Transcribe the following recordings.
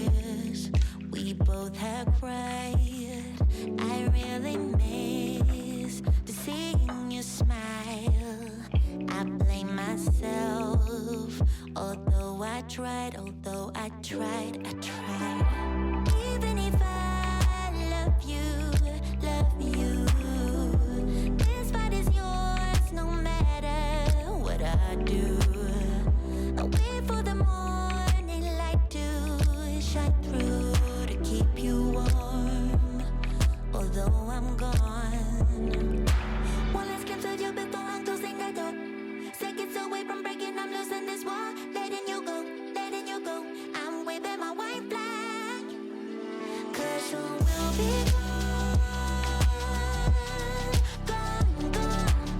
tears we both have cried. I really miss to seeing you smile. I blame myself, although I tried. Even if I love you, this fight is yours no matter what I do. I wait for the morning light to shine through to keep you warm, although I'm gone. One last glimpse of you before I'm closing the door. Seconds away from breaking, I'm losing this war. Letting you go. I'm waving my white flag, 'cause soon we'll be gone.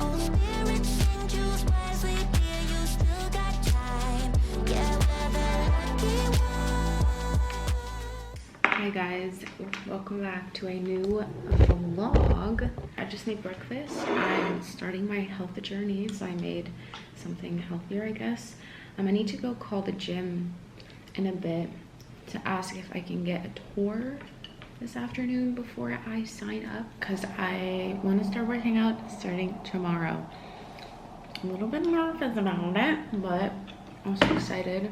Oh, spirit, sing, choose wisely, dear, you still got time. Yeah, we're the lucky ones. Hi guys, welcome back to a new vlog. I just made breakfast. I'm starting my health journey, so I made something healthier, I guess. I need to go call the gym in a bit to ask if I can get a tour this afternoon before I sign up, because I want to start working out starting tomorrow. I'm a little bit nervous about it, but I'm so excited.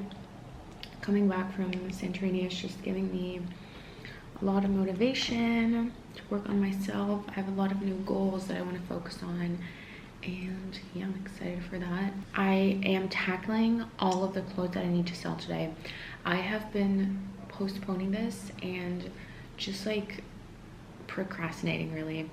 Coming back from Santorini is just giving me a lot of motivation to work on myself. I have a lot of new goals that I want to focus on, and yeah, I'm excited for that. I am tackling all of the clothes that I need to sell today. I have been postponing this and just like procrastinating really,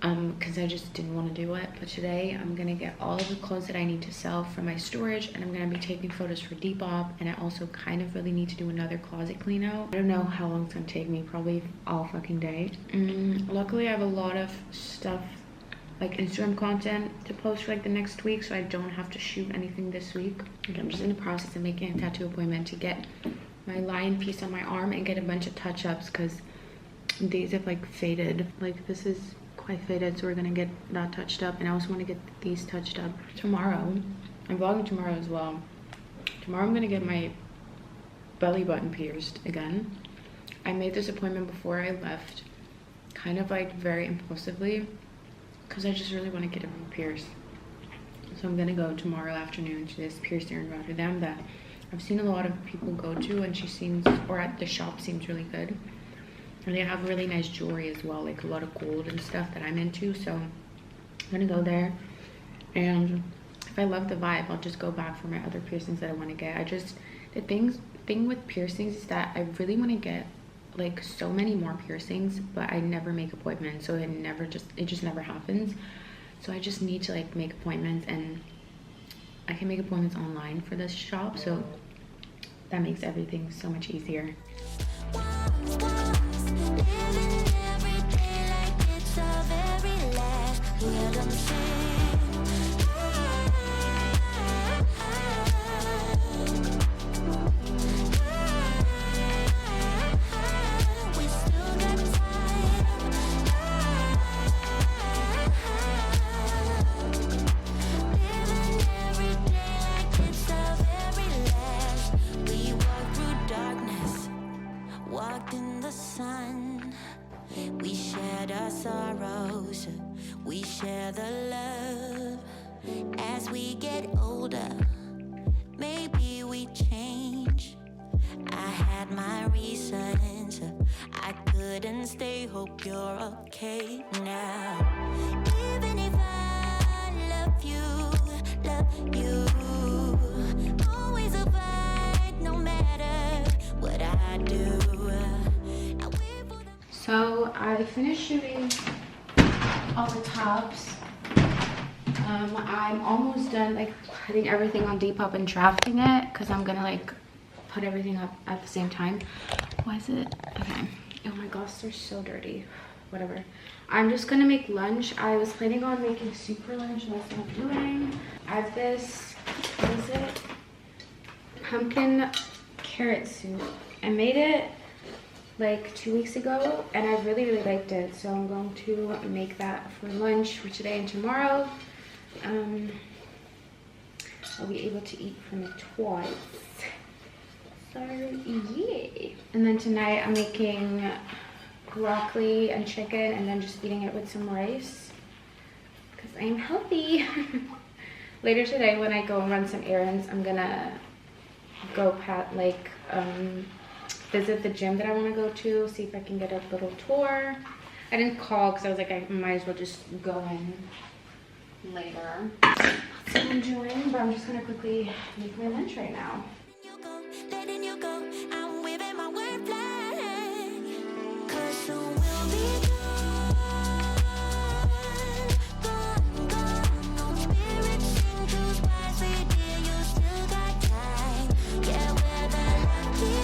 because I just didn't want to do it. But today I'm gonna get all of the clothes that I need to sell from my storage, and I'm gonna be taking photos for Depop. And I also kind of really need to do another closet clean out. I don't know how long it's gonna take me, probably all fucking day. Luckily I have a lot of stuff, like Instagram content to post for like the next week, so I don't have to shoot anything this week. Okay, I'm just in the process of making a tattoo appointment to get my lion piece on my arm and get a bunch of touch-ups, because these have like faded. Like this is quite faded, so we're gonna get that touched up, and I also want to get these touched up tomorrow. I'm vlogging tomorrow as well. Tomorrow I'm gonna get my belly button pierced again. I made this appointment before I left, kind of like very impulsively, because I just really want to get it pierced. So I'm gonna go tomorrow afternoon to this piercer in Rotterdam that I've seen a lot of people go to, and she seems, or at the shop seems really good. And they have really nice jewelry as well, like a lot of gold and stuff that I'm into. So I'm gonna go there, and if I love the vibe, I'll just go back for my other piercings that I want to get. The thing with piercings is that I really want to get like so many more piercings, but I never make appointments, so it just never happens. So I just need to like make appointments, and I can make appointments online for this shop, so that makes everything so much easier. Walked in the sun, we shared our sorrows, we share the love. As we get older, maybe we change. I had my reasons, I couldn't stay. Hope you're okay now. Even if I love you, always a fight no matter what I do. So I finished shooting all the tops. I'm almost done like putting everything on Depop and drafting it, because I'm gonna like put everything up at the same time. Why is it? Okay. Oh my gosh, they're so dirty. Whatever. I'm just gonna make lunch. I was planning on making soup for lunch, and that's what I'm doing. I have this, what is it? Pumpkin carrot soup. I made it like 2 weeks ago, and I really liked it, so I'm going to make that for lunch for today and tomorrow. I'll be able to eat from it twice, so yeah. And then tonight I'm making broccoli and chicken and then just eating it with some rice because I'm healthy. Later today when I go and run some errands, I'm gonna go visit the gym that I want to go to, see if I can get a little tour. I didn't call because I was like, I might as well just go in later. So I'm enjoying, but I'm just gonna quickly make my lunch right now. Letting you go, I'm waving my word flag. 'Cause soon we'll be gone, gone. No spirit sing, choose wisely, dear. You still got time. Yeah, we're the lucky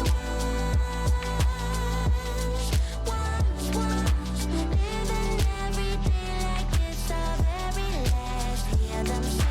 ones. Living every day like it's our very last. Hear them sing.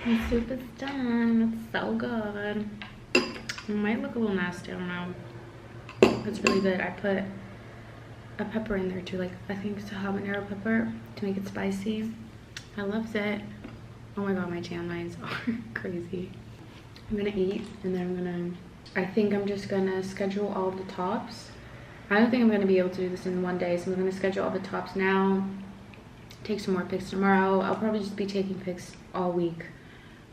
The soup is done. It's so good. It might look a little nasty, I don't know. It's really good. I put a pepper in there too, like I think it's a habanero pepper to make it spicy. I loves it. Oh my god, my tan lines are crazy. I'm gonna eat and then I think I'm just gonna schedule all of the tops. I don't think I'm gonna be able to do this in one day, so I'm gonna schedule all the tops now, take some more pics tomorrow. I'll probably just be taking pics all week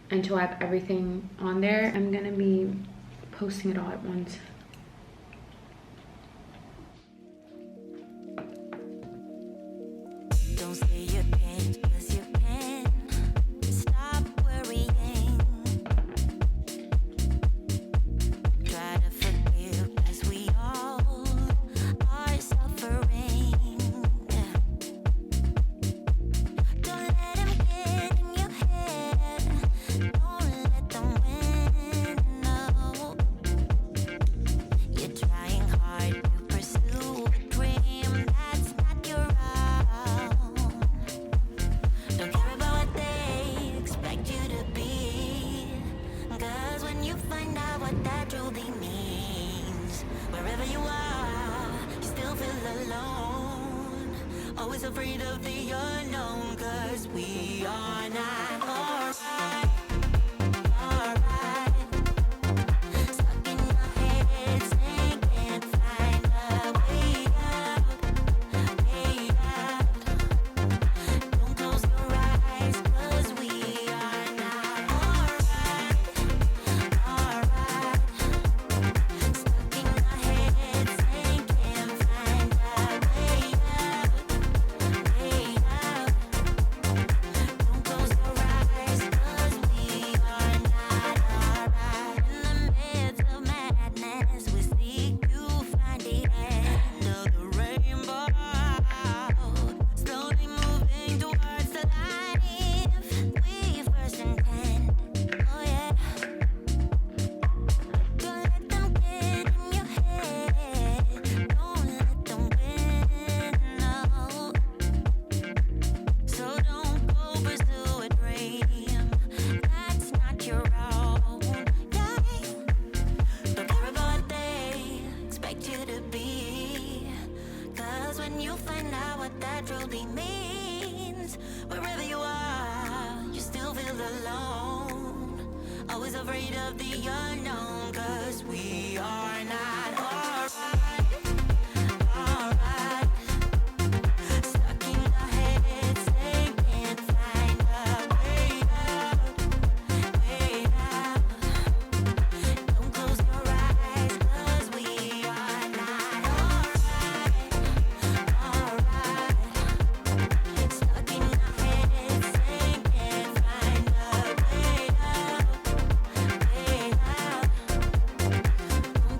until I have everything on there. I'm gonna be posting it all at once. Don't say you can't, 'cause you can. Stop worrying. Try to forgive, 'cause we all are suffering. Don't let him get in your head. Don't let them win, no. You're trying hard to pursue a dream that's not your own. Don't care about what they expect you to be. 'Cause when you find out what that truly means, wherever you are, you still feel alone. Always afraid of the unknown, 'cause we are not alright. Alright. Stuck in your head, saying can't find a way out. Way out. Don't close your eyes, 'cause we are not alright. Alright. Stuck in your head, saying can't find a way out. Way out. Don't close your eyes, 'cause we are not alright. In the midst of madness, we seek to find the end of the rainbow. Slowly moving towards the life we first intend. Oh yeah. Don't let them get in your head. Don't let them win, no. So don't go pursue a dream that's not your own. Yeah. Don't care about what they expect you to be. 'Cause when you find out what that truly means, wherever you are, you still feel alone. Always afraid of the unknown, 'cause we are not alright. Alright. Stuck in your head, saying can't find a way out. Way out. Don't close your eyes, 'cause we are not alright. Alright. Stuck in your head, saying can't find a way out. Way out. Don't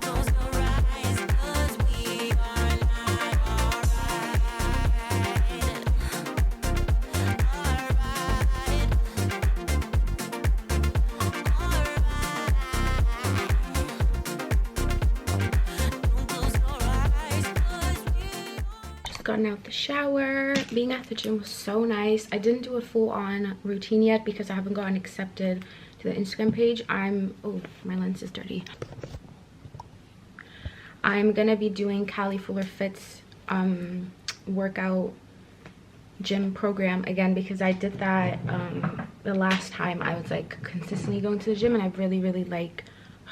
gotten out the shower. Being at the gym was so nice. I didn't do a full-on routine yet because I haven't gotten accepted to the Instagram page. Oh, my lens is dirty. I'm gonna be doing Cali Fuller Fit's workout gym program again because I did that the last time I was like consistently going to the gym, and I really like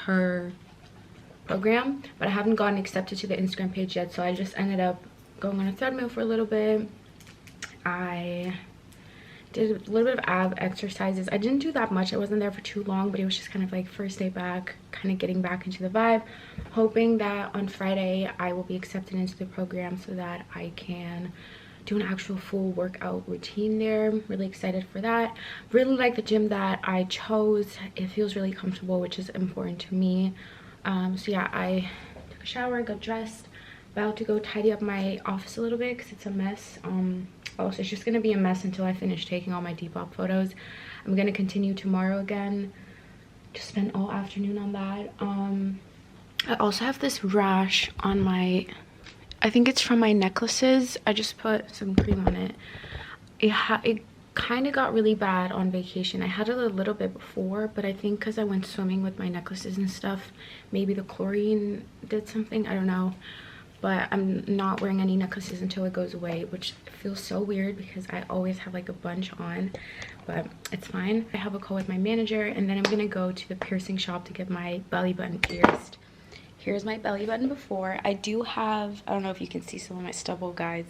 her program, but I haven't gotten accepted to the Instagram page yet, so I just ended up going on a treadmill for a little bit. I did a little bit of ab exercises. I didn't do that much. I wasn't there for too long, but it was just kind of like first day back, kind of getting back into the vibe, hoping that on Friday I will be accepted into the program so that I can do an actual full workout routine there. I'm really excited for that. Really like the gym that I chose. It feels really comfortable, which is important to me. So yeah, I took a shower, got dressed, about to go tidy up my office a little bit because it's a mess. Also, it's just gonna be a mess until I finish taking all my Depop photos. I'm gonna continue tomorrow again, just spend all afternoon on that. I also have this rash on my, I think it's from my necklaces. I just put some cream on it. It kind of got really bad on vacation. I had it a little bit before, but I think because I went swimming with my necklaces and stuff, maybe the chlorine did something, I don't know. But I'm not wearing any necklaces until it goes away, which feels so weird because I always have like a bunch on, but it's fine. I have a call with my manager, and then I'm gonna go to the piercing shop to get my belly button pierced. Here's my belly button before. I do have, I don't know if you can see some of my stubble, guys.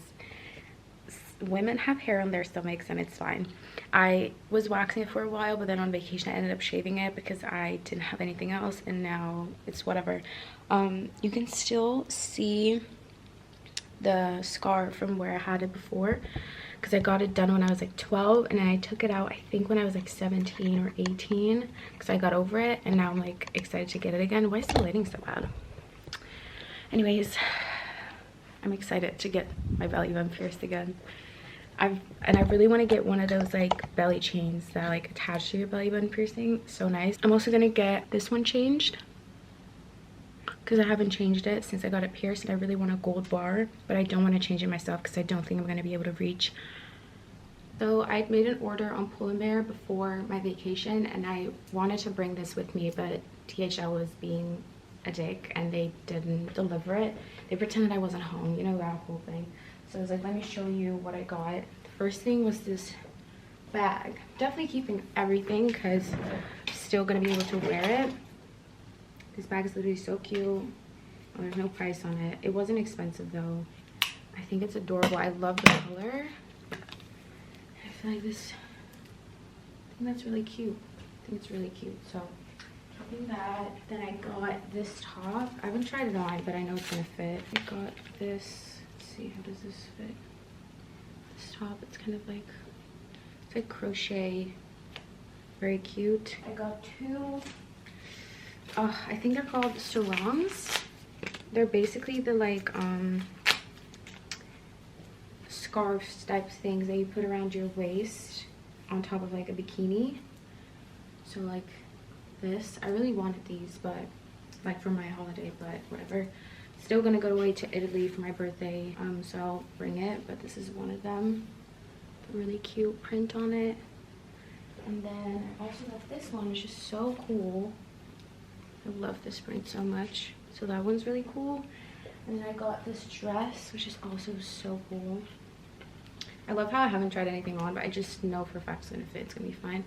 Women have hair on their stomachs and it's fine. I was waxing it for a while, but then on vacation I ended up shaving it because I didn't have anything else, and now it's whatever. You can still see the scar from where I had it before because I got it done when I was like 12, and then I took it out I think when I was like 17 or 18 because I got over it, and now I'm like excited to get it again. Why is the lighting so bad? Anyways, I'm excited to get my belly button pierced again. I really want to get one of those like belly chains that like attach to your belly button piercing. So nice. I'm also gonna get this one changed because I haven't changed it since I got it pierced, and I really want a gold bar, but I don't want to change it myself because I don't think I'm going to be able to reach. So I made an order on Pull&Bear before my vacation, and I wanted to bring this with me, but DHL was being a dick and they didn't deliver it. They pretended I wasn't home, you know, that whole thing. So I was like, let me show you what I got. The first thing was this bag. Definitely keeping everything because I'm still going to be able to wear it. This bag is literally so cute. Oh, there's no price on it. It wasn't expensive though. I think it's adorable. I love the color. I feel like this, I think that's really cute. I think it's really cute. So keeping that. Then I got this top. I haven't tried it on, but I know it's gonna fit. I got this. Let's see, how does this fit? This top, it's kind of like, it's like crochet. Very cute. I got two, I think they're called sarongs. They're basically the like scarves type things that you put around your waist on top of like a bikini. So like this, I really wanted these, but like for my holiday, but whatever. Still gonna go away to Italy for my birthday, so I'll bring it, but this is one of them. A really cute print on it. And then I also got this one, which is so cool. I love this print so much. So that one's really cool. And then I got this dress, which is also so cool. I love how I haven't tried anything on, but I just know for a fact it's gonna fit. It's gonna be fine.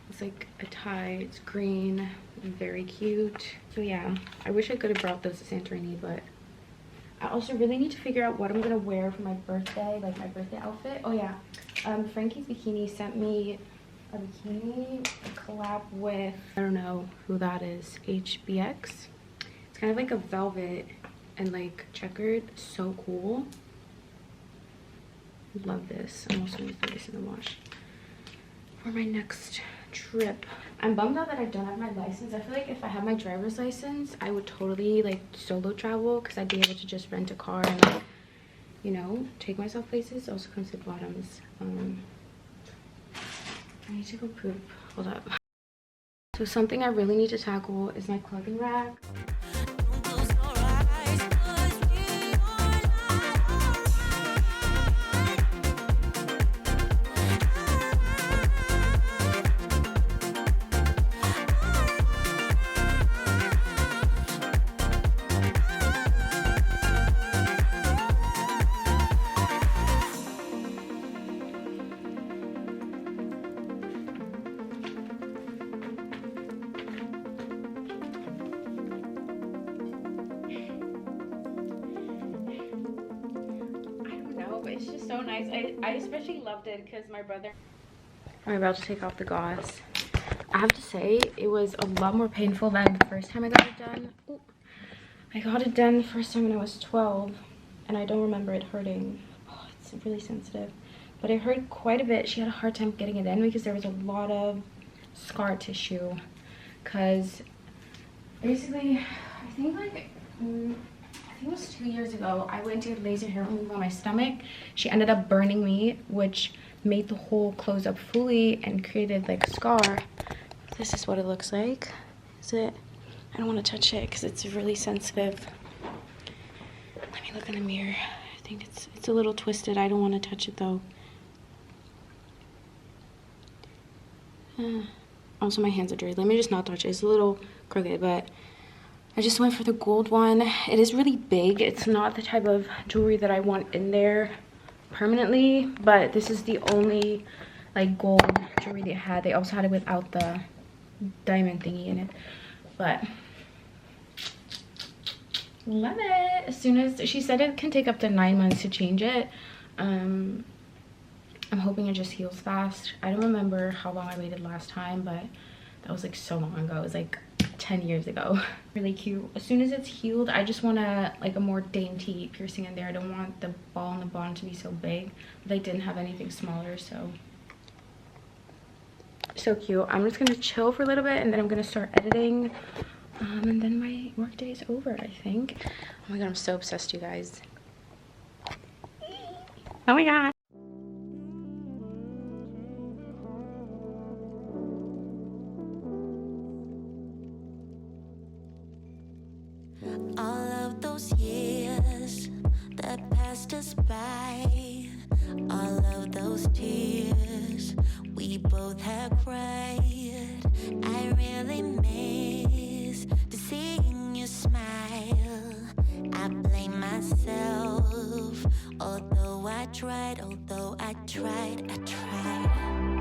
It's like a tie, it's green, very cute. So yeah, I wish I could have brought those to Santorini, but I also really need to figure out what I'm gonna wear for my birthday, like my birthday outfit. Oh yeah, Frankie's Bikini sent me a bikini, a collab with, I don't know who that is, HBX. It's kind of like a velvet and like checkered, so cool. Love this. I'm also gonna throw this in the wash for my next trip. I'm bummed out that I don't have my license. I feel like if I had my driver's license, I would totally like solo travel because I'd be able to just rent a car and like, you know, take myself places. Also comes with bottoms. I need to go poop. Hold up. So something I really need to tackle is my clothing rack. it's just so nice. I especially loved it because my brother... I'm about to take off the gauze. I have to say, it was a lot more painful than the first time I got it done. Ooh. I got it done the first time when I was 12, and I don't remember it hurting. Oh, it's really sensitive. But it hurt quite a bit. She had a hard time getting it in because there was a lot of scar tissue. Because basically, I think it was 2 years ago, I went to get laser hair removal on my stomach. She ended up burning me, which made the hole close up fully and created like a scar. This is what it looks like. Is it? I don't want to touch it because it's really sensitive. Let me look in the mirror. I think it's a little twisted. I don't want to touch it though. Also, my hands are dirty. Let me just not touch it. It's a little crooked, but I just went for the gold one. It is really big. It's not the type of jewelry that I want in there permanently, but this is the only like gold jewelry they had. They also had it without the diamond thingy in it, but love it. As soon as she said it can take up to 9 months to change it, I'm hoping it just heals fast. I don't remember how long I waited last time, but that was like so long ago. It was like 10 years ago. Really cute. As soon as it's healed, I just want to like a more dainty piercing in there. I don't want the ball on the bottom to be so big, but they didn't have anything smaller, so cute. I'm just gonna chill for a little bit and then I'm gonna start editing, and then my work day is over, I think. Oh my god, I'm so obsessed, you guys. Oh my god. All of those years that passed us by, all of those tears we both have cried. I really miss to seeing you smile. I blame myself, although I tried, I tried.